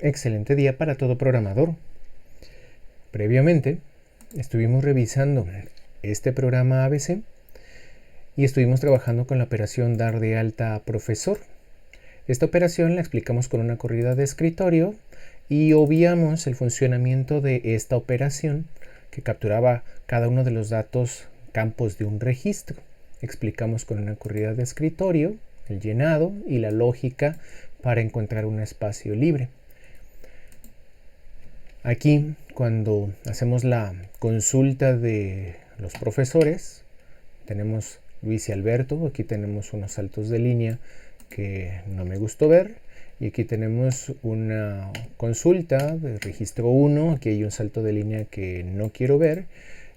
Excelente día para todo programador. Previamente estuvimos revisando este programa ABC y estuvimos trabajando con la operación dar de alta a profesor. Esta operación la explicamos con una corrida de escritorio y obviamos el funcionamiento de esta operación que capturaba cada uno de los datos campos de un registro. Explicamos con una corrida de escritorio el llenado y la lógica para encontrar un espacio libre. Aquí, cuando hacemos la consulta de los profesores, tenemos Luis y Alberto, aquí tenemos unos saltos de línea que no me gustó ver, y aquí tenemos una consulta de registro 1, aquí hay un salto de línea que no quiero ver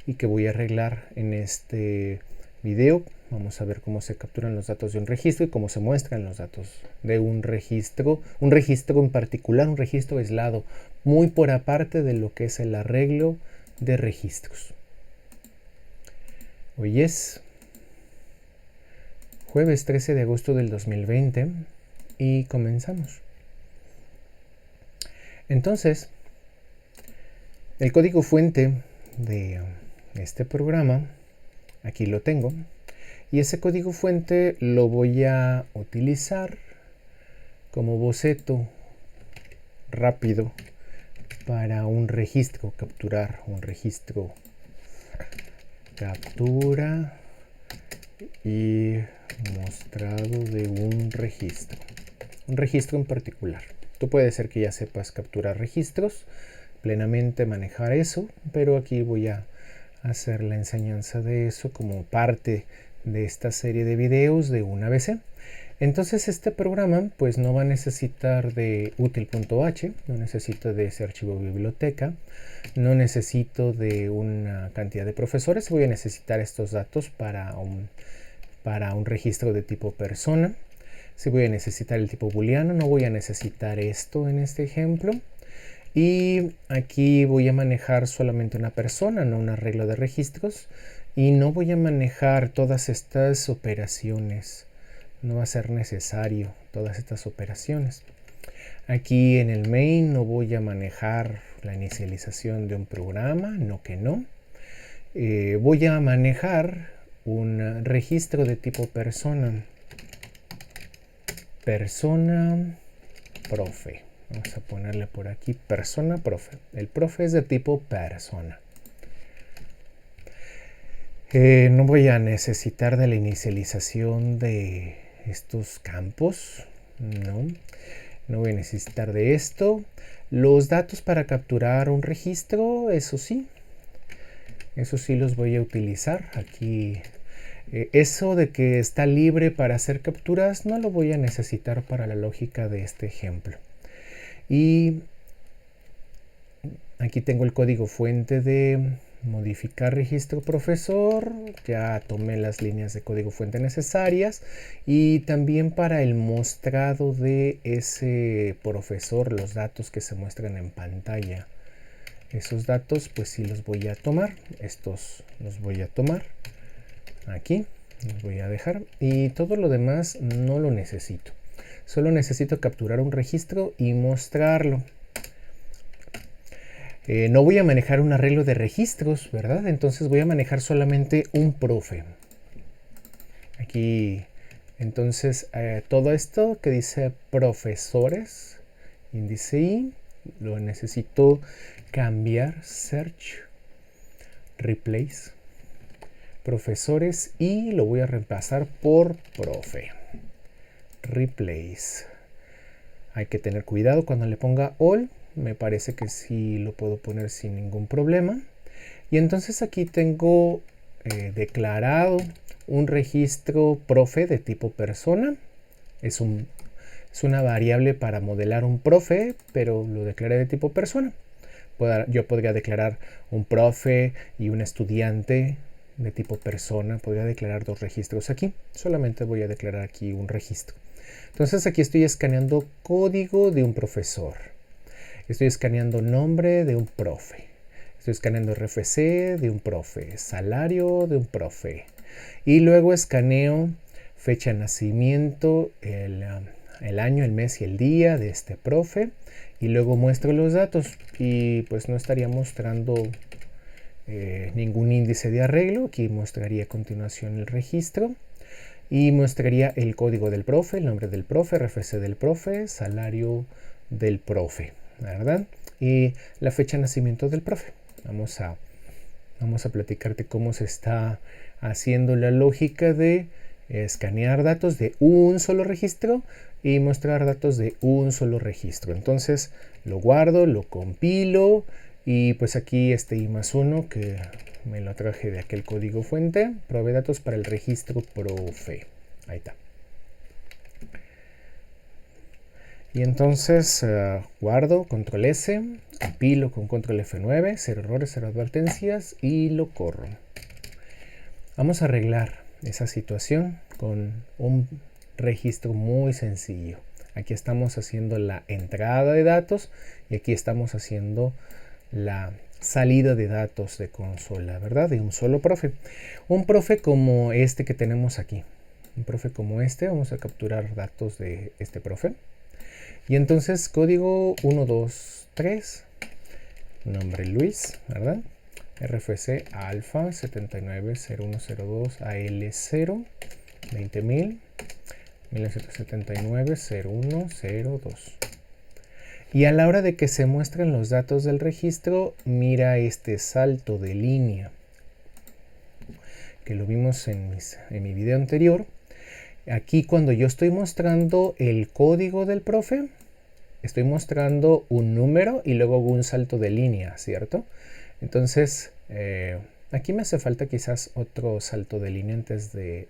y que voy a arreglar en este video. Vamos a ver cómo se capturan los datos de un registro y cómo se muestran los datos de un registro en particular, un registro aislado, muy por aparte de lo que es el arreglo de registros. Hoy es jueves 13 de agosto del 2020 y comenzamos. Entonces, el código fuente de este programa, aquí lo tengo, y ese código fuente lo voy a utilizar como boceto rápido para un registro, capturar un registro. Captura y mostrado de un registro en particular. Tú puedes ser que ya sepas capturar registros, plenamente manejar eso, pero aquí voy a hacer la enseñanza de eso como parte de esta serie de videos de un ABC. Entonces este programa pues no va a necesitar de util.h, no necesito de ese archivo biblioteca, no necesito de una cantidad de profesores, voy a necesitar estos datos para un registro de tipo persona. Si voy a necesitar el tipo booleano, no voy a necesitar esto en este ejemplo. Y aquí voy a manejar solamente una persona, no un arreglo de registros. Y no voy a manejar todas estas operaciones. No va a ser necesario todas estas operaciones. Aquí en el main no voy a manejar la inicialización de un programa, no que no. Voy a manejar un registro de tipo persona. Persona profe. Vamos a ponerle por aquí persona profe. El profe es de tipo persona. No voy a necesitar de la inicialización de estos campos. No voy a necesitar de esto. Los datos para capturar un registro, eso sí los voy a utilizar. Aquí eso de que está libre para hacer capturas no lo voy a necesitar para la lógica de este ejemplo. Y aquí tengo el código fuente de modificar registro profesor, ya tomé las líneas de código fuente necesarias, y también para el mostrado de ese profesor, los datos que se muestran en pantalla. Esos datos pues sí los voy a tomar, estos los voy a tomar, aquí los voy a dejar, y todo lo demás no lo necesito. Solo necesito capturar un registro y mostrarlo. No voy a manejar un arreglo de registros, ¿verdad? Entonces voy a manejar solamente un profe. Aquí, entonces, todo esto que dice profesores, índice I, lo necesito cambiar, search, replace, profesores, y lo voy a reemplazar por profe. Replace. Hay que tener cuidado cuando le ponga all. Me parece que sí lo puedo poner sin ningún problema. Y entonces aquí tengo declarado un registro profe de tipo persona. Es una variable para modelar un profe, pero lo declaré de tipo persona. Yo podría declarar un profe y un estudiante de tipo persona. Podría declarar dos registros aquí. Solamente voy a declarar aquí un registro. Entonces aquí estoy escaneando código de un profesor. Estoy escaneando nombre de un profe. Estoy escaneando RFC de un profe. Salario de un profe. Y luego escaneo fecha de nacimiento, el año, el mes y el día de este profe, y luego muestro los datos, y pues no estaría mostrando ningún índice de arreglo. Aquí mostraría a continuación el registro y mostraría el código del profe, el nombre del profe, RFC del profe, salario del profe, ¿verdad? Y la fecha de nacimiento del profe. Vamos a platicarte cómo se está haciendo la lógica de escanear datos de un solo registro y mostrar datos de un solo registro. Entonces lo guardo, lo compilo, y pues aquí este i+1 que me lo traje de aquel código fuente, provee datos para el registro profe. Ahí está. Y entonces guardo, control S, compilo con control F9, 0 errores, 0 advertencias, y lo corro. Vamos a arreglar esa situación con un registro muy sencillo. Aquí estamos haciendo la entrada de datos y aquí estamos haciendo la salida de datos de consola, ¿verdad? De un solo profe. Un profe como este que tenemos aquí. Un profe como este, vamos a capturar datos de este profe. Y entonces código 123, nombre Luis, ¿verdad? RFC alfa 790102 AL0 20000 1979 0102. Y a la hora de que se muestren los datos del registro, mira este salto de línea que lo vimos en mi video anterior. Aquí cuando yo estoy mostrando el código del profe, estoy mostrando un número y luego un salto de línea, ¿cierto? Entonces aquí me hace falta quizás otro salto de línea antes de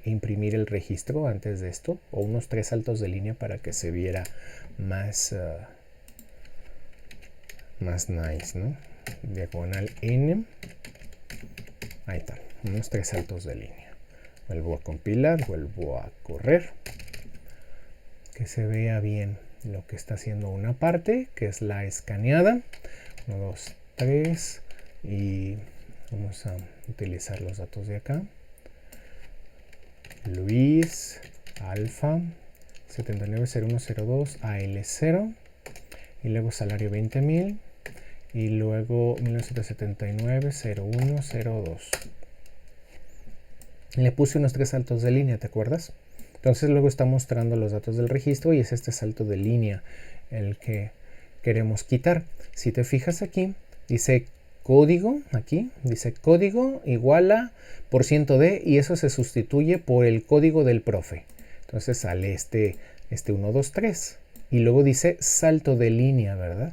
imprimir el registro, antes de esto, o unos 3 saltos de línea para que se viera más nice, ¿no? Diagonal N, ahí está, unos 3 saltos de línea. Vuelvo a compilar, vuelvo a correr, que se vea bien lo que está haciendo una parte, que es la escaneada. 1, 2, 3, y vamos a utilizar los datos de acá. Luis alfa 790102 AL0, y luego salario 20000, y luego 1979 0102. Le puse unos 3 saltos de línea, ¿te acuerdas? Entonces luego está mostrando los datos del registro y es este salto de línea el que queremos quitar. Si te fijas aquí, dice código, aquí dice código igual a %d, y eso se sustituye por el código del profe. Entonces sale este 123 y luego dice salto de línea, ¿verdad?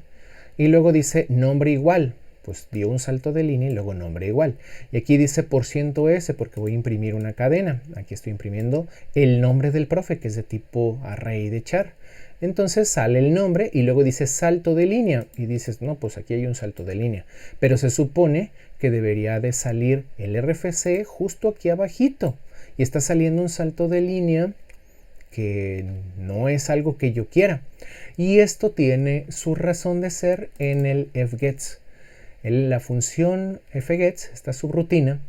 Y luego dice nombre igual, pues dio un salto de línea y luego nombre igual. Y aquí dice %s porque voy a imprimir una cadena. Aquí estoy imprimiendo el nombre del profe, que es de tipo array de char. Entonces sale el nombre y luego dice salto de línea y dices, no, pues aquí hay un salto de línea, pero se supone que debería de salir el RFC justo aquí abajito y está saliendo un salto de línea que no es algo que yo quiera, y esto tiene su razón de ser en el fgets. La función fgets, esta subrutina,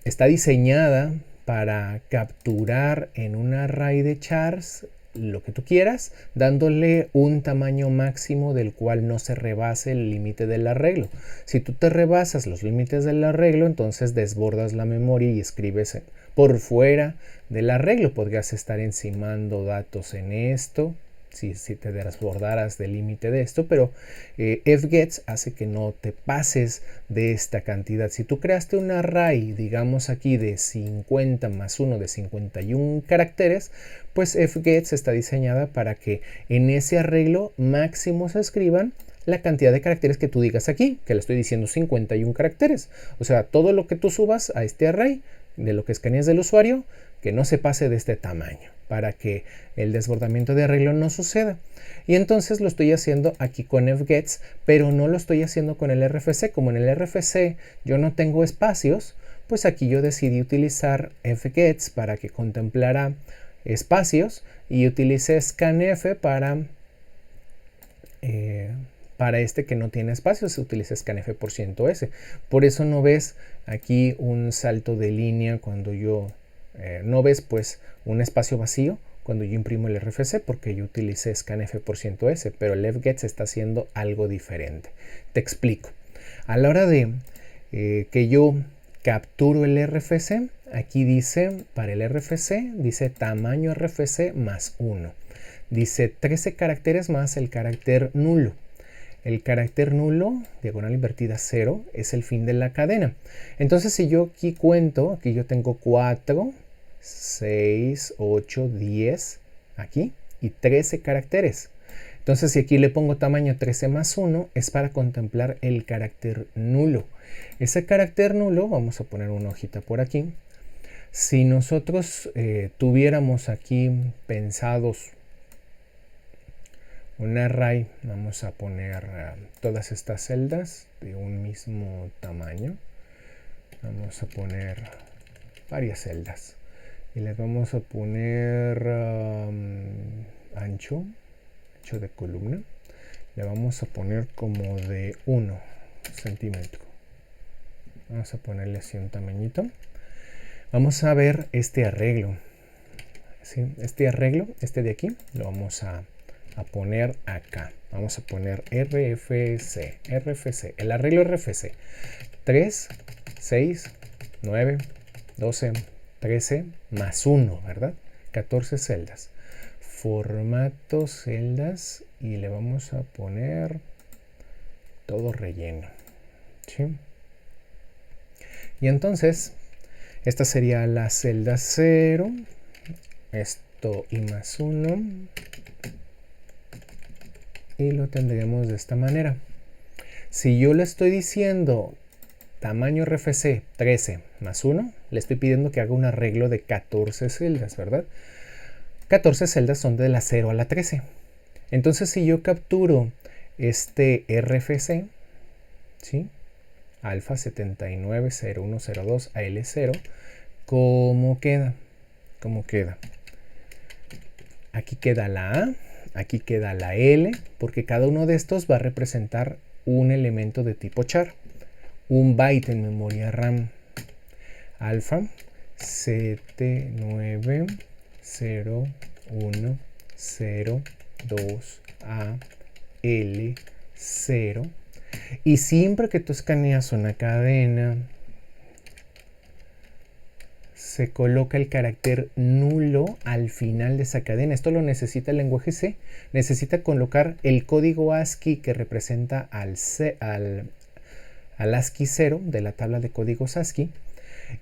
está diseñada para capturar en un array de chars lo que tú quieras, dándole un tamaño máximo del cual no se rebase el límite del arreglo. Si tú te rebasas los límites del arreglo, entonces desbordas la memoria y escribes por fuera del arreglo. Podrías estar encimando datos en esto, si te desbordaras del límite de esto, pero fgets hace que no te pases de esta cantidad. Si tú creaste un array, digamos aquí de 50 más 1 de 51 caracteres, pues fgets está diseñada para que en ese arreglo máximo se escriban la cantidad de caracteres que tú digas aquí, que le estoy diciendo 51 caracteres. O sea, todo lo que tú subas a este array, de lo que escanees del usuario, que no se pase de este tamaño, para que el desbordamiento de arreglo no suceda. Y entonces lo estoy haciendo aquí con fgets, pero no lo estoy haciendo con el RFC. Como en el RFC yo no tengo espacios, pues aquí yo decidí utilizar fgets para que contemplara espacios, y utilicé scanf para este que no tiene espacios, se utiliza scanf %s. Por eso no ves aquí un salto de línea cuando yo no ves pues un espacio vacío cuando yo imprimo el RFC, porque yo utilicé scanf%s, pero el fgets está haciendo algo diferente. Te explico. A la hora de que yo capturo el RFC, aquí dice, para el RFC, dice tamaño RFC más 1. Dice 13 caracteres más el carácter nulo. El carácter nulo, diagonal invertida 0, es el fin de la cadena. Entonces, si yo aquí cuento, aquí yo tengo 4, 6, 8, 10, aquí, y 13 caracteres. Entonces, si aquí le pongo tamaño 13 más 1, es para contemplar el carácter nulo. Ese carácter nulo, vamos a poner una hojita por aquí. Si nosotros tuviéramos aquí pensados un array, vamos a poner todas estas celdas de un mismo tamaño. Vamos a poner varias celdas y les vamos a poner ancho de columna. Le vamos a poner como de 1 centímetro. Vamos a ponerle así un tamañito. Vamos a ver este arreglo. ¿Sí? Este arreglo, este de aquí, lo vamos a poner acá. Vamos a poner RFC. El arreglo RFC. 3, 6, 9, 12, 13, más 1, ¿verdad? 14 celdas. Formato celdas y le vamos a poner todo relleno. ¿Sí? Y entonces, esta sería la celda 0. Esto y más 1. Y lo tendremos de esta manera. Si yo le estoy diciendo tamaño RFC 13 más 1, le estoy pidiendo que haga un arreglo de 14 celdas, ¿verdad? 14 celdas son de la 0 a la 13. Entonces, si yo capturo este RFC, ¿sí? Alfa 790102 AL0, ¿cómo queda? ¿Cómo queda? Aquí queda la A, aquí queda la L, porque cada uno de estos va a representar un elemento de tipo char. Un byte en memoria RAM. Alfa 790102 AL0. Y siempre que tú escaneas una cadena, se coloca el carácter nulo al final de esa cadena. Esto lo necesita el lenguaje C. Necesita colocar el código ASCII que representa al ASCII 0 de la tabla de códigos ASCII.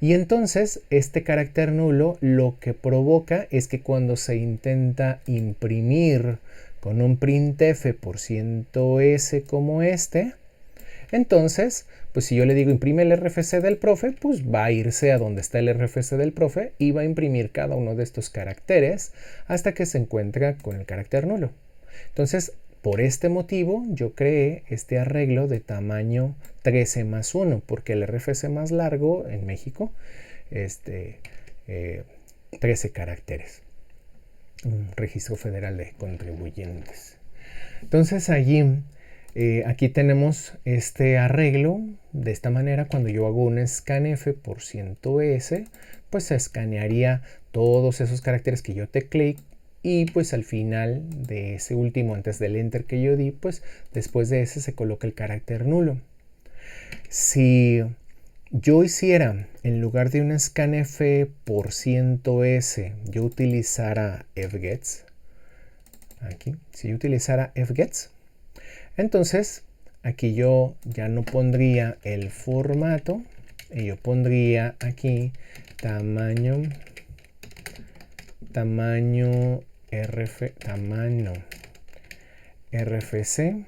Y entonces este carácter nulo lo que provoca es que cuando se intenta imprimir con un printf%s como este, entonces, pues si yo le digo imprime el RFC del profe, pues va a irse a donde está el RFC del profe y va a imprimir cada uno de estos caracteres hasta que se encuentra con el carácter nulo. Entonces, por este motivo, yo creé este arreglo de tamaño 13 más 1, porque el RFC más largo en México, 13 caracteres. Un registro federal de contribuyentes. Entonces, allí... aquí tenemos este arreglo. De esta manera, cuando yo hago un scanf%s, pues se escanearía todos esos caracteres que yo tecleé y pues al final de ese último, antes del enter que yo di, pues después de ese se coloca el carácter nulo. Si yo hiciera, en lugar de un scanf%s, yo utilizara fgets, aquí, si yo utilizara fgets, entonces, aquí yo ya no pondría el formato y yo pondría aquí tamaño RFC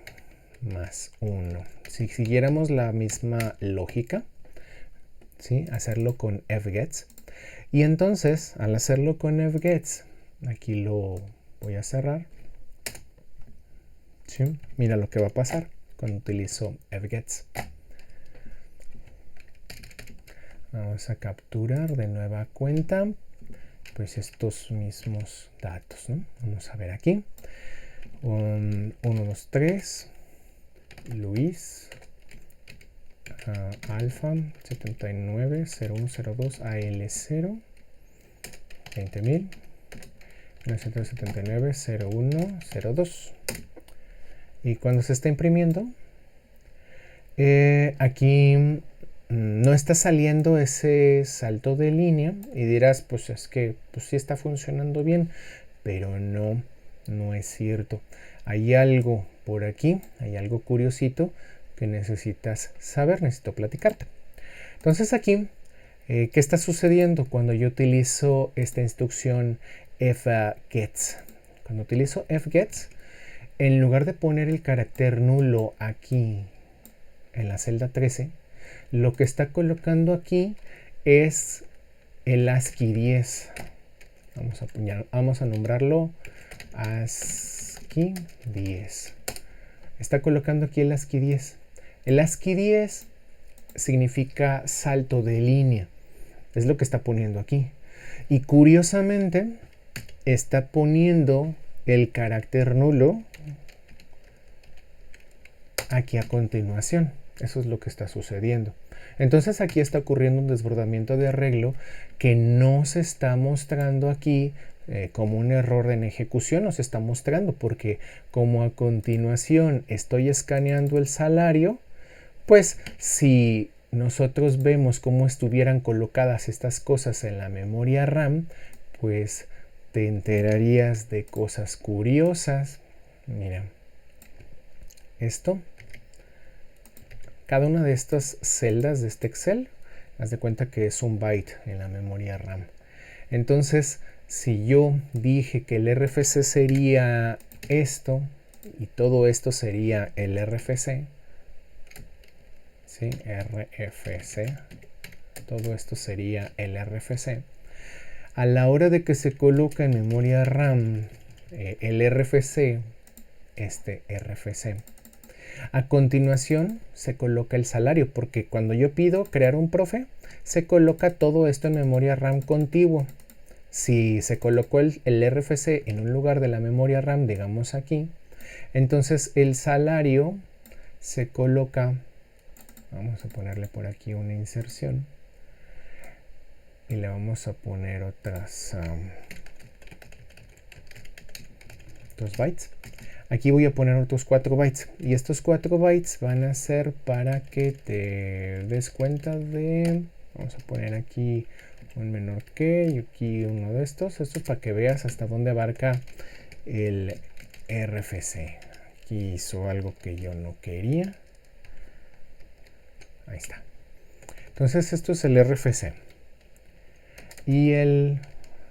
más 1. Si siguiéramos la misma lógica, ¿sí? Hacerlo con fgets. Y entonces, al hacerlo con fgets, aquí lo voy a cerrar. ¿Sí? Mira lo que va a pasar cuando utilizo fgets. Vamos a capturar de nueva cuenta pues estos mismos datos, ¿no? Vamos a ver aquí. 1, 2, 3. Luis. Alfa 790102 AL0. 20.000. 1979-01-02. Y cuando se está imprimiendo, aquí no está saliendo ese salto de línea y dirás, pues es que pues sí está funcionando bien, pero no es cierto. Hay algo por aquí, hay algo curiosito que necesitas saber, necesito platicarte. Entonces aquí, ¿qué está sucediendo cuando yo utilizo esta instrucción fgets? Cuando utilizo fgets, en lugar de poner el carácter nulo aquí en la celda 13, lo que está colocando aquí es el ASCII 10. Vamos a nombrarlo ASCII 10. Está colocando aquí el ASCII 10. El ASCII 10 significa salto de línea. Es lo que está poniendo aquí. Y curiosamente está poniendo el carácter nulo aquí a continuación. Eso es lo que está sucediendo. Entonces aquí está ocurriendo un desbordamiento de arreglo que no se está mostrando aquí como un error en ejecución, no se está mostrando porque como a continuación estoy escaneando el salario, pues si nosotros vemos cómo estuvieran colocadas estas cosas en la memoria RAM, pues te enterarías de cosas curiosas. Mira, esto, cada una de estas celdas de este Excel, haz de cuenta que es un byte en la memoria RAM. Entonces, si yo dije que el RFC sería esto y todo esto sería el RFC, ¿sí? RFC, todo esto sería el RFC. A la hora de que se coloca en memoria RAM el RFC, este RFC, a continuación se coloca el salario, porque cuando yo pido crear un profe, se coloca todo esto en memoria RAM contiguo. Si se colocó el RFC en un lugar de la memoria RAM, digamos aquí, entonces el salario se coloca, vamos a ponerle por aquí una inserción, y le vamos a poner otros bytes. Aquí voy a poner otros 4 bytes y estos 4 bytes van a ser para que te des cuenta de, vamos a poner aquí un menor que y aquí uno de estos. Esto es para que veas hasta dónde abarca el RFC. Aquí hizo algo que yo no quería. Ahí está. Entonces esto es el RFC. Y el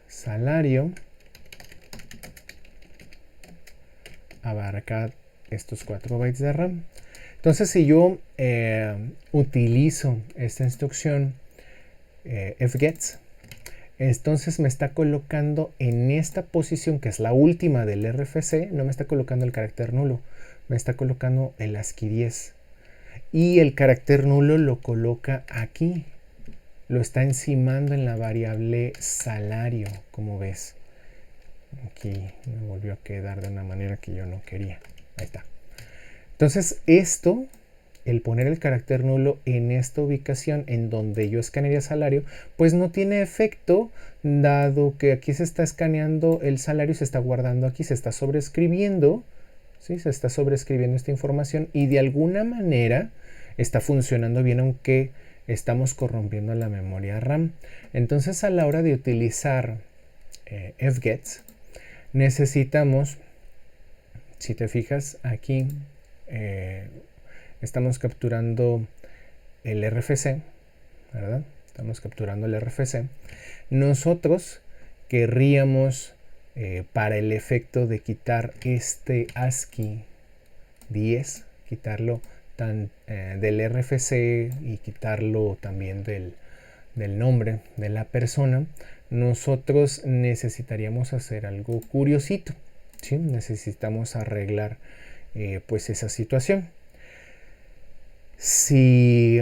salario abarca estos 4 bytes de RAM. Entonces si yo utilizo esta instrucción fgets, entonces me está colocando en esta posición que es la última del RFC, no me está colocando el carácter nulo, me está colocando el ASCII 10 y el carácter nulo lo coloca aquí, lo está encimando en la variable salario, como ves. Aquí me volvió a quedar de una manera que yo no quería. Ahí está. Entonces esto, el poner el carácter nulo en esta ubicación en donde yo escanearía salario, pues no tiene efecto, dado que aquí se está escaneando el salario, se está guardando aquí, se está sobreescribiendo, ¿sí? Se está sobreescribiendo esta información y de alguna manera está funcionando bien, aunque estamos corrompiendo la memoria RAM. Entonces a la hora de utilizar fgets, necesitamos, si te fijas aquí, estamos capturando el RFC, ¿verdad? Estamos capturando el RFC. Nosotros querríamos, para el efecto de quitar este ASCII 10, quitarlo del RFC y quitarlo también del nombre de la persona, nosotros necesitaríamos hacer algo curiosito, ¿sí? Necesitamos arreglar pues esa situación. Si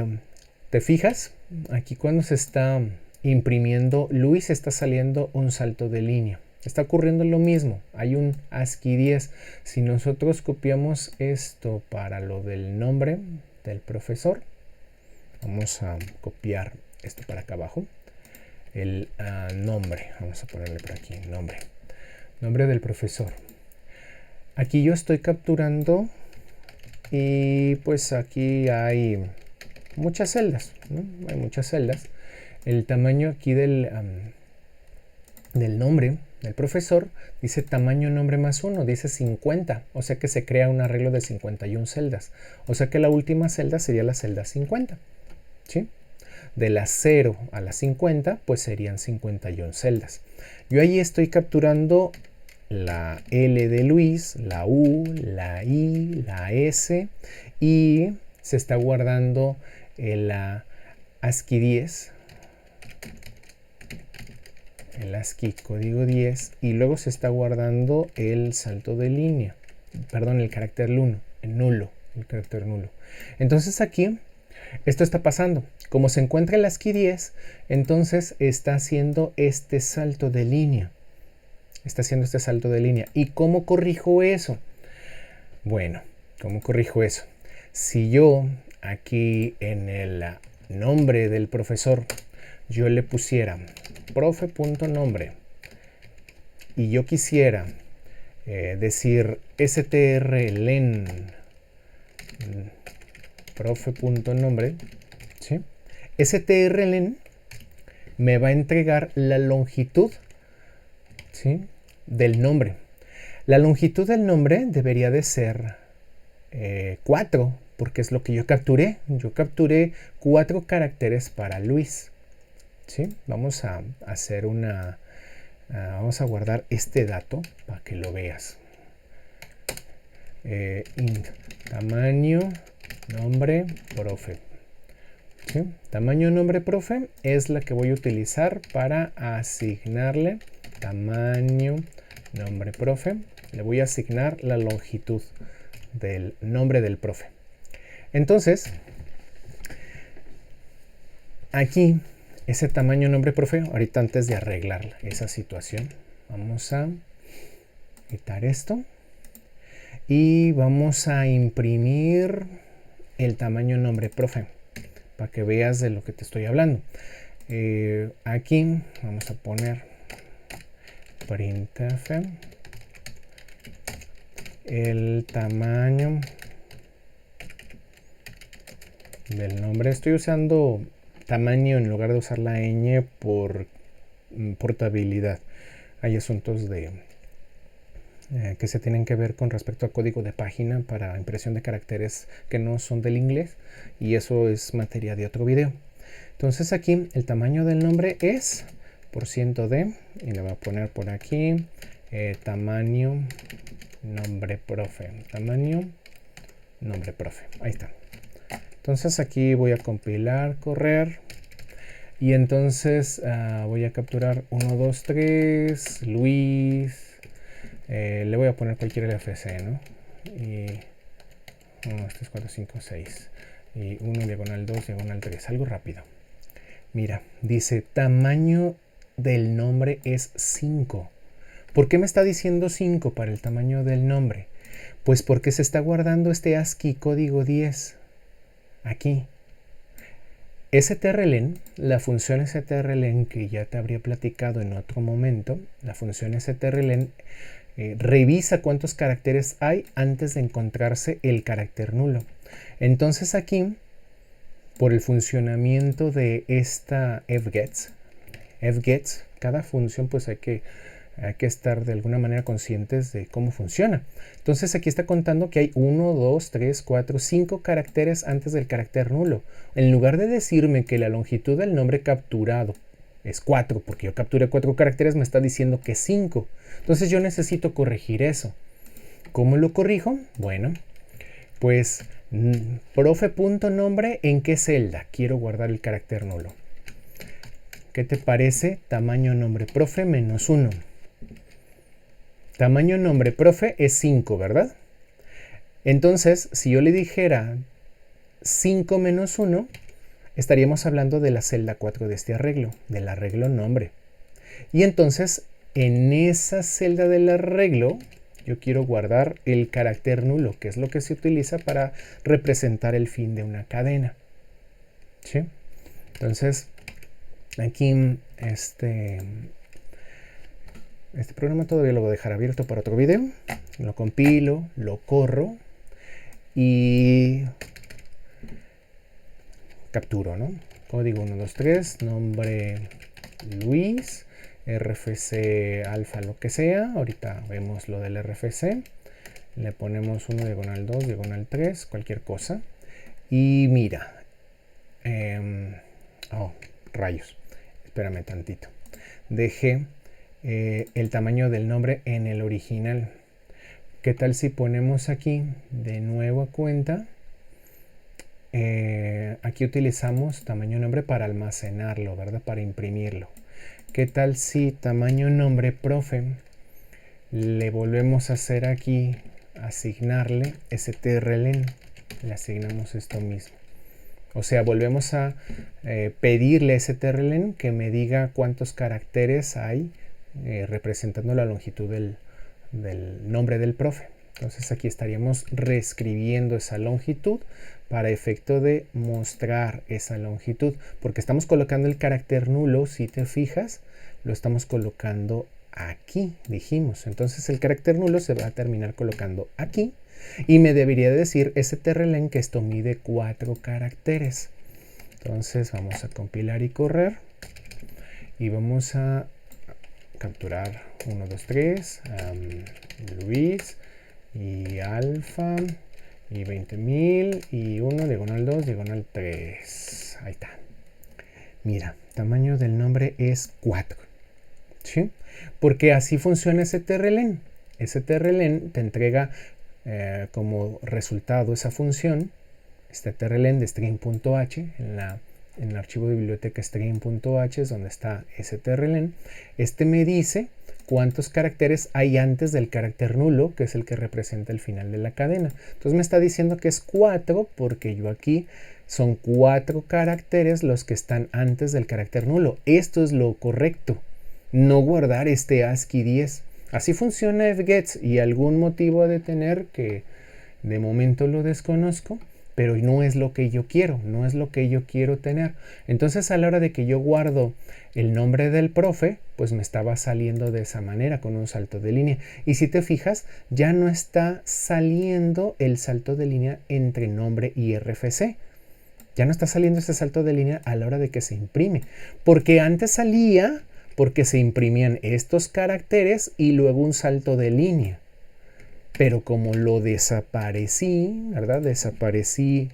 te fijas, aquí cuando se está imprimiendo Luis está saliendo un salto de línea. Está ocurriendo lo mismo, hay un ASCII 10. Si nosotros copiamos esto para lo del nombre del profesor, vamos a copiar esto para acá abajo, el nombre, vamos a ponerle por aquí, nombre. nombre del profesor. Aquí yo estoy capturando y pues aquí hay muchas celdas, ¿no? Hay muchas celdas. El tamaño aquí del nombre del profesor dice tamaño nombre más 1, dice 50, o sea que se crea un arreglo de 51 celdas, o sea que la última celda sería la celda 50, ¿sí? De la 0 a la 50 pues serían 51 celdas. Yo ahí estoy capturando la L de Luis, la U, la I, la S y se está guardando la ASCII 10, el ASCII código 10 y luego se está guardando el salto de línea, perdón, el carácter nulo, el carácter nulo. Entonces aquí esto está pasando. Como se encuentra el ASCII 10, entonces está haciendo este salto de línea. Está haciendo este salto de línea. ¿Y cómo corrijo eso? Bueno, ¿cómo corrijo eso? Si yo aquí en el nombre del profesor yo le pusiera profe.nombre y yo quisiera decir strlen profe.nombre, ¿sí? strlen me va a entregar la longitud, ¿sí?, del nombre. La longitud del nombre debería de ser 4, porque es lo que yo capturé. Yo capturé 4 caracteres para Luis, ¿sí? Vamos a hacer una... vamos a guardar este dato para que lo veas. Int tamaño nombre profe. ¿Sí? Tamaño nombre profe es la que voy a utilizar para asignarle tamaño nombre profe. Le voy a asignar la longitud del nombre del profe. Entonces, aquí, ese tamaño nombre profe, ahorita antes de arreglar esa situación, vamos a quitar esto y vamos a imprimir el tamaño nombre profe para que veas de lo que te estoy hablando. Aquí vamos a poner printf el tamaño del nombre. Estoy usando tamaño en lugar de usar la ñ por portabilidad. Hay asuntos de que se tienen que ver con respecto a código de página para impresión de caracteres que no son del inglés, y eso es materia de otro video. Entonces aquí el tamaño del nombre es %d y le voy a poner por aquí tamaño nombre profe, tamaño nombre profe, ahí está. Entonces aquí voy a compilar, correr, y entonces voy a capturar 1, 2, 3, Luis, le voy a poner cualquier LFC, ¿no? Y 1, 2, 3, 4, 5, 6, y 1, diagonal 2, diagonal 3, algo rápido. Mira, dice tamaño del nombre es 5. ¿Por qué me está diciendo 5 para el tamaño del nombre? Pues porque se está guardando este ASCII código 10 aquí. strlen, la función strlen que ya te habría platicado en otro momento, la función strlen revisa cuántos caracteres hay antes de encontrarse el carácter nulo. Entonces aquí, por el funcionamiento de esta fgets, cada función pues hay que estar de alguna manera conscientes de cómo funciona. Entonces aquí está contando que hay 1, 2, 3, 4, 5 caracteres antes del carácter nulo. En lugar de decirme que la longitud del nombre capturado es 4, porque yo capturé 4 caracteres, me está diciendo que 5. Entonces yo necesito corregir eso. ¿Cómo lo corrijo? Bueno, pues profe.nombre, ¿en qué celda quiero guardar el carácter nulo? ¿Qué te parece? Tamaño nombre profe menos 1. Tamaño nombre profe es 5, ¿verdad? Entonces, si yo le dijera 5 menos 1, estaríamos hablando de la celda 4 de este arreglo, del arreglo nombre. Y entonces, en esa celda del arreglo, yo quiero guardar el carácter nulo, que es lo que se utiliza para representar el fin de una cadena. ¿Sí? Entonces, aquí Este programa todavía lo voy a dejar abierto para otro video. Lo compilo, lo corro y capturo, ¿no? Código 123, nombre Luis, RFC alfa, lo que sea. Ahorita vemos lo del RFC. Le ponemos 1 diagonal 2 diagonal 3, cualquier cosa. Y mira, rayos, espérame tantito. Dejé el tamaño del nombre en el original. ¿Qué tal si ponemos aquí de nuevo a cuenta? Aquí utilizamos tamaño nombre para almacenarlo, ¿verdad? Para imprimirlo. ¿Qué tal si tamaño nombre profe le volvemos a hacer aquí, asignarle strlen? Le asignamos esto mismo. O sea, volvemos a pedirle a strlen que me diga cuántos caracteres hay representando la longitud del nombre del profe. Entonces aquí estaríamos reescribiendo esa longitud para efecto de mostrar esa longitud, porque estamos colocando el carácter nulo, si te fijas, lo estamos colocando aquí, dijimos. Entonces el carácter nulo se va a terminar colocando aquí y me debería decir strlen que esto mide 4 caracteres. Entonces vamos a compilar y correr y vamos a capturar 1, 2, 3, Luis y alfa y 20.000 y 1 diagonal 2 diagonal 3. Ahí está. Mira, tamaño del nombre es 4. ¿Sí? Porque así funciona strlen. strlen te entrega como resultado esa función, strlen de string.h en el archivo de biblioteca string.h es donde está strlen. Este me dice cuántos caracteres hay antes del carácter nulo, que es el que representa el final de la cadena. Entonces me está diciendo que es 4 porque yo aquí son 4 caracteres los que están antes del carácter nulo. Esto es lo correcto, no guardar este ASCII 10. Así funciona fgets y algún motivo ha de tener que de momento lo desconozco, pero no es lo que yo quiero, no es lo que yo quiero tener. Entonces a la hora de que yo guardo el nombre del profe, pues me estaba saliendo de esa manera, con un salto de línea. Y si te fijas, ya no está saliendo el salto de línea entre nombre y RFC. Ya no está saliendo ese salto de línea a la hora de que se imprime. Porque antes salía porque se imprimían estos caracteres y luego un salto de línea. Pero como lo desaparecí, ¿verdad? Desaparecí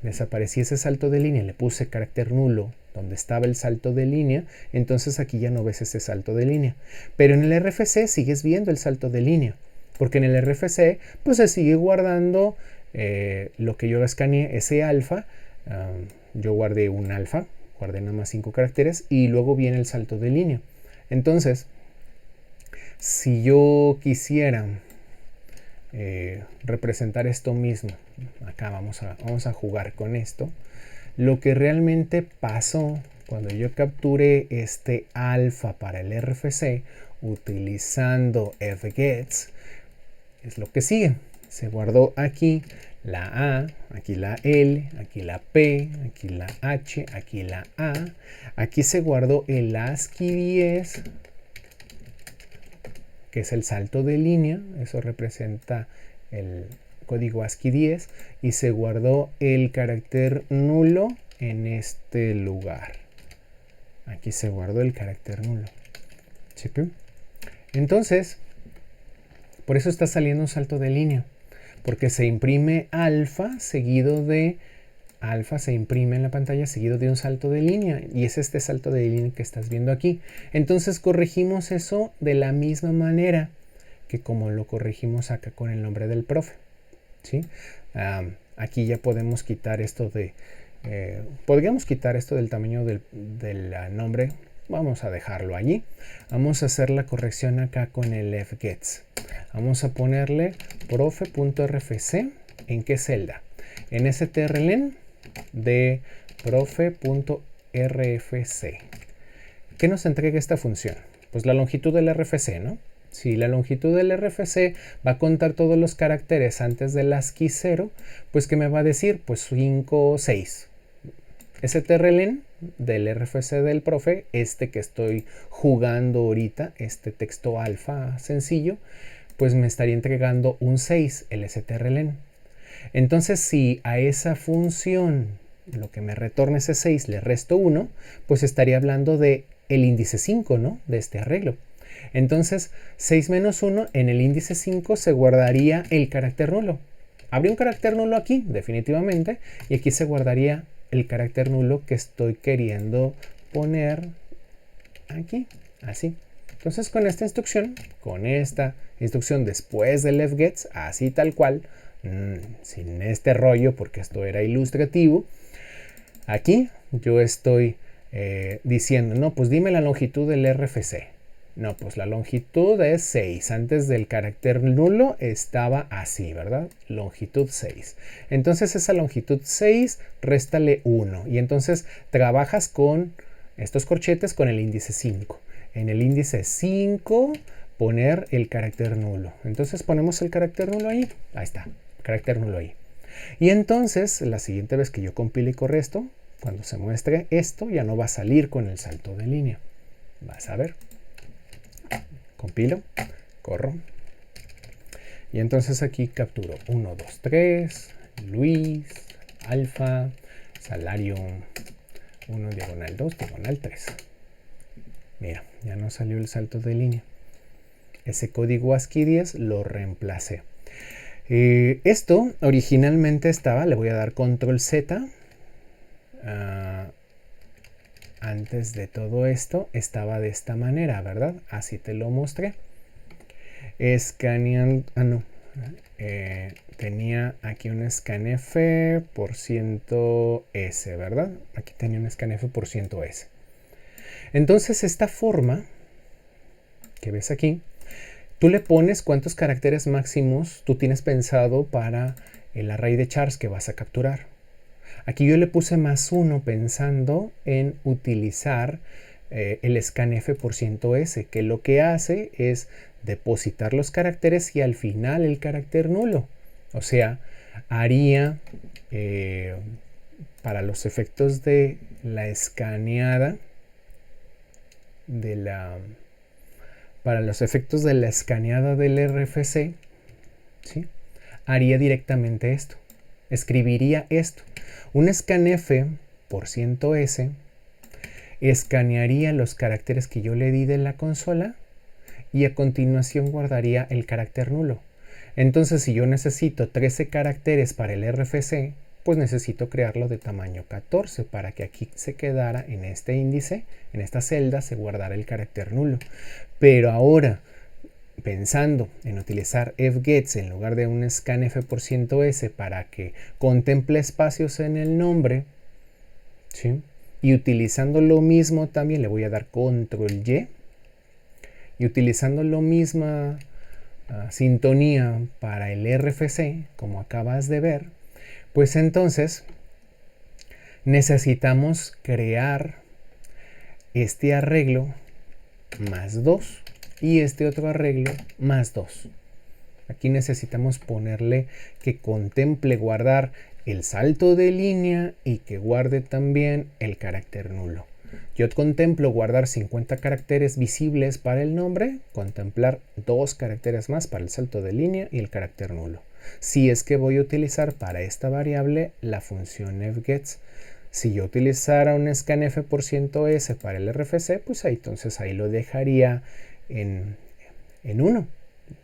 ese salto de línea, le puse carácter nulo donde estaba el salto de línea, entonces aquí ya no ves ese salto de línea. Pero en el RFC sigues viendo el salto de línea, porque en el RFC pues se sigue guardando lo que yo escaneé, ese alfa. Yo guardé un alfa, guardé nada más 5 caracteres y luego viene el salto de línea. Entonces, si yo quisiera representar esto mismo, acá vamos a jugar con esto, lo que realmente pasó cuando yo capturé este alfa para el RFC utilizando fgets es lo que sigue. Se guardó aquí la A, aquí la L, aquí la P, aquí la H, aquí la A. Aquí se guardó el ASCII 10, que es el salto de línea, eso representa el código ASCII 10, y se guardó el carácter nulo en este lugar. Aquí se guardó el carácter nulo. ¿Sí? Entonces, por eso está saliendo un salto de línea, porque se imprime alfa seguido de alfa, se imprime en la pantalla seguido de un salto de línea, y es este salto de línea que estás viendo aquí. Entonces corregimos eso de la misma manera que como lo corregimos acá con el nombre del profe, ¿sí? Aquí ya podemos quitar esto de podríamos quitar esto del tamaño del nombre. Vamos a dejarlo allí. Vamos a hacer la corrección acá con el fgets. Vamos a ponerle profe.rfc. ¿En qué celda? En strlen de profe.rfc. ¿Qué nos entrega esta función? Pues la longitud del RFC, ¿no? Si la longitud del RFC va a contar todos los caracteres antes del ASCII 0, pues ¿qué me va a decir? Pues 5 o 6. strlen del RFC del profe, este que estoy jugando ahorita, este texto alfa sencillo, pues me estaría entregando un 6, el strlen. Entonces, si a esa función lo que me retorna ese 6 le resto 1, pues estaría hablando de el índice 5, ¿no? De este arreglo. Entonces, 6 menos 1 en el índice 5 se guardaría el carácter nulo. Habría un carácter nulo aquí, definitivamente, y aquí se guardaría el carácter nulo que estoy queriendo poner aquí, así. Entonces, con esta instrucción después del fgets, así tal cual, sin este rollo, porque esto era ilustrativo, aquí yo estoy diciendo, no, pues dime la longitud del RFC. No, pues la longitud es 6. Antes del carácter nulo estaba así, ¿verdad? Longitud 6. Entonces esa longitud 6, réstale 1. Y entonces trabajas con estos corchetes con el índice 5. En el índice 5 poner el carácter nulo. Entonces ponemos el carácter nulo ahí. Ahí está, carácter nulo ahí. Y entonces la siguiente vez que yo compile y corre esto, cuando se muestre esto, ya no va a salir con el salto de línea. Vas a ver. Compilo, corro. Y entonces aquí capturo 1, 2, 3, Luis, alfa, salario 1, diagonal 2, diagonal 3. Mira, ya no salió el salto de línea. Ese código ASCII 10 lo reemplacé. Esto originalmente estaba, le voy a dar control Z. Antes de todo esto estaba de esta manera, ¿verdad? Así te lo mostré. Escaneando, tenía aquí un scanf por %s, ¿verdad? Aquí tenía un scanf por %s. Entonces esta forma que ves aquí, tú le pones cuántos caracteres máximos tú tienes pensado para el array de chars que vas a capturar. Aquí yo le puse +1 pensando en utilizar el scanf por %s, que lo que hace es depositar los caracteres y al final el carácter nulo. O sea, haría para los efectos de la escaneada para los efectos de la escaneada del RFC, ¿sí? Haría directamente esto. Escribiría esto. Un scanf por %s escanearía los caracteres que yo le di de la consola y a continuación guardaría el carácter nulo. Entonces, si yo necesito 13 caracteres para el RFC, pues necesito crearlo de tamaño 14 para que aquí se quedara en este índice, en esta celda, se guardara el carácter nulo. Pero ahora, pensando en utilizar fgets en lugar de un scanf por %s para que contemple espacios en el nombre, ¿sí? Y utilizando lo mismo también le voy a dar control Y y utilizando lo misma sintonía para el RFC, como acabas de ver, pues entonces necesitamos crear este arreglo +2 y este otro arreglo +2. Aquí necesitamos ponerle que contemple guardar el salto de línea y que guarde también el carácter nulo. Yo contemplo guardar 50 caracteres visibles para el nombre, contemplar 2 caracteres más para el salto de línea y el carácter nulo. Si es que voy a utilizar para esta variable la función fgets. Si yo utilizara un scanf por %s para el RFC, pues entonces ahí lo dejaría en 1.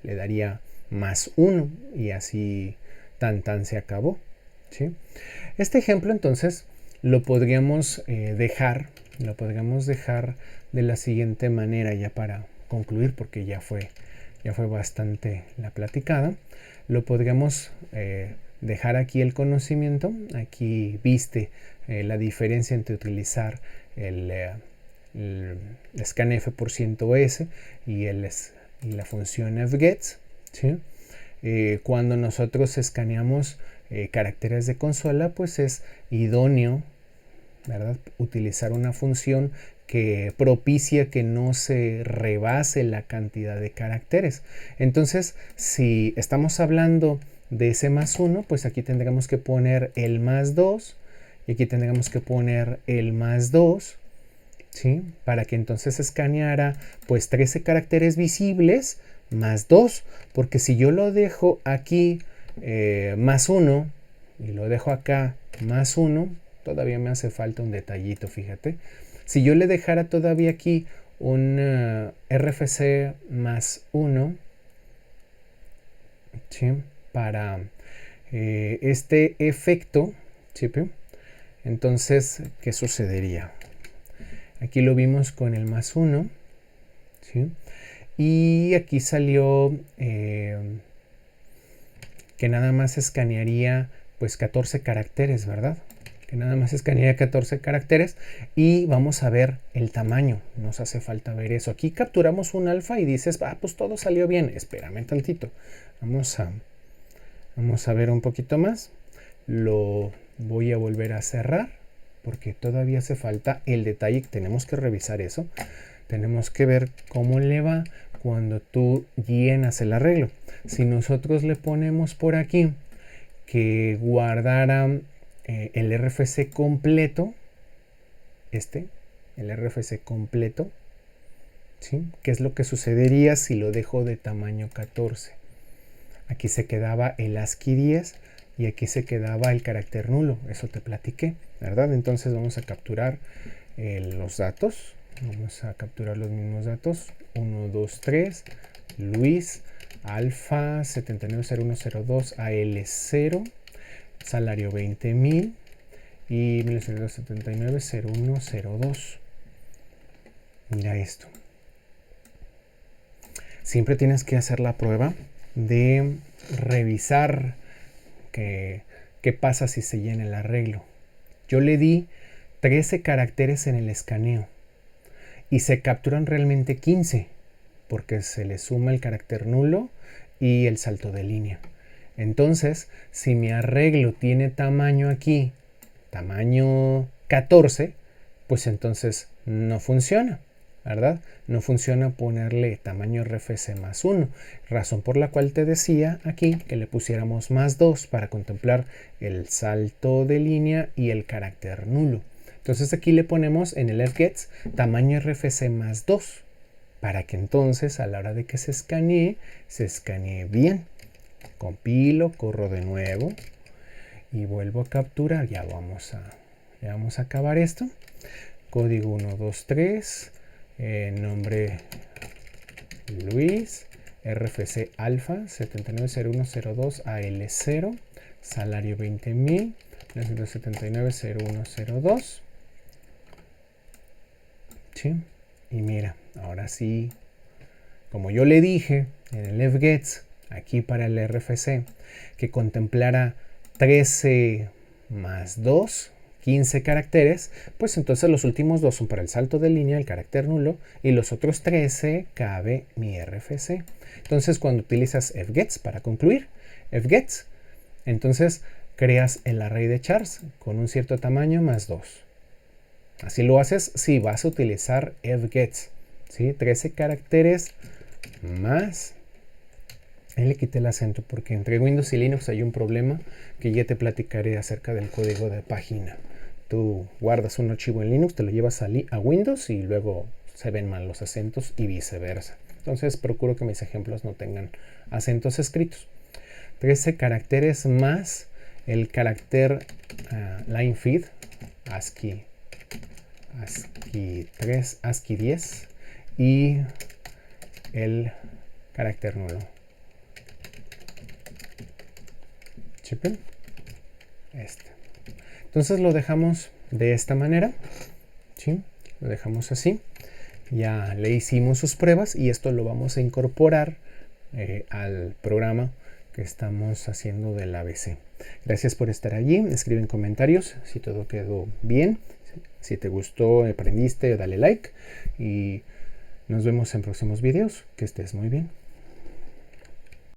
Le daría +1 y así tan se acabó, ¿sí? Este ejemplo entonces lo podríamos dejar de la siguiente manera, ya para concluir, porque ya fue bastante la platicada. Lo podríamos dejar aquí el conocimiento. Aquí viste la diferencia entre utilizar el scanf por %s y la función fgets, ¿sí? Cuando nosotros escaneamos caracteres de consola, pues es idóneo, ¿verdad?, utilizar una función que propicia que no se rebase la cantidad de caracteres. Entonces, si estamos hablando de ese +1, pues aquí tendremos que poner el +2 y aquí tendríamos que poner el +2, ¿sí? Para que entonces escaneara pues 13 caracteres visibles más 2, porque si yo lo dejo aquí +1 y lo dejo acá +1, todavía me hace falta un detallito, fíjate. Si yo le dejara todavía aquí un RFC +1, ¿sí? Para este efecto, ¿sí? Entonces, ¿qué sucedería? Aquí lo vimos con el +1, ¿sí? Y aquí salió que nada más escanearía pues 14 caracteres, ¿verdad? Que nada más escanearía 14 caracteres y vamos a ver el tamaño. Nos hace falta ver eso. Aquí capturamos un alfa y dices, pues todo salió bien. Espérame tantito. Vamos a ver un poquito más. Lo voy a volver a cerrar porque todavía hace falta el detalle. Tenemos que revisar eso. Tenemos que ver cómo le va cuando tú llenas el arreglo. Si nosotros le ponemos por aquí que guardara el RFC completo, el RFC completo, ¿sí? ¿Qué es lo que sucedería si lo dejo de tamaño 14? Aquí se quedaba el ASCII 10 y aquí se quedaba el carácter nulo. Eso te platiqué, ¿verdad? Entonces vamos a capturar los datos. Vamos a capturar los mismos datos. 1, 2, 3. Luis, alfa 790102 AL0. Salario 20,000. Y 1979-0102. Mira esto. Siempre tienes que hacer la prueba de revisar qué pasa si se llena el arreglo. Yo le di 13 caracteres en el escaneo y se capturan realmente 15 porque se le suma el carácter nulo y el salto de línea. Entonces, si mi arreglo tiene tamaño aquí, tamaño 14, pues entonces no funciona, ¿verdad? No funciona ponerle tamaño RFC +1, razón por la cual te decía aquí que le pusiéramos +2 para contemplar el salto de línea y el carácter nulo. Entonces aquí le ponemos en el fgets tamaño RFC +2 para que entonces a la hora de que se escanee bien. Compilo, corro de nuevo y vuelvo a capturar. Ya vamos a acabar esto. Código 123, nombre Luis, RFC alfa 790102 AL0, salario 20,000, 1979-0102. ¿Sí? Y mira, ahora sí, como yo le dije en el fgets, aquí para el RFC, que contemplara 13 más 2, 15 caracteres, pues entonces los últimos 2 son para el salto de línea, el carácter nulo, y los otros 13 cabe mi RFC. Entonces cuando utilizas fgets para concluir, fgets, entonces creas el array de chars con un cierto tamaño +2. Así lo haces si vas a utilizar fgets, ¿sí? 13 caracteres más. Ahí le quité el acento porque entre Windows y Linux hay un problema que ya te platicaré acerca del código de página. Tú guardas un archivo en Linux, te lo llevas a Windows y luego se ven mal los acentos y viceversa. Entonces procuro que mis ejemplos no tengan acentos escritos. 13 caracteres más el carácter line feed, ASCII 3, ASCII 10 y el carácter nulo. Entonces lo dejamos de esta manera, ¿sí? Lo dejamos así. Ya le hicimos sus pruebas y esto lo vamos a incorporar al programa que estamos haciendo del ABC. Gracias por estar allí. Escribe en comentarios si todo quedó bien. Si te gustó, aprendiste, dale like y nos vemos en próximos videos. Que estés muy bien.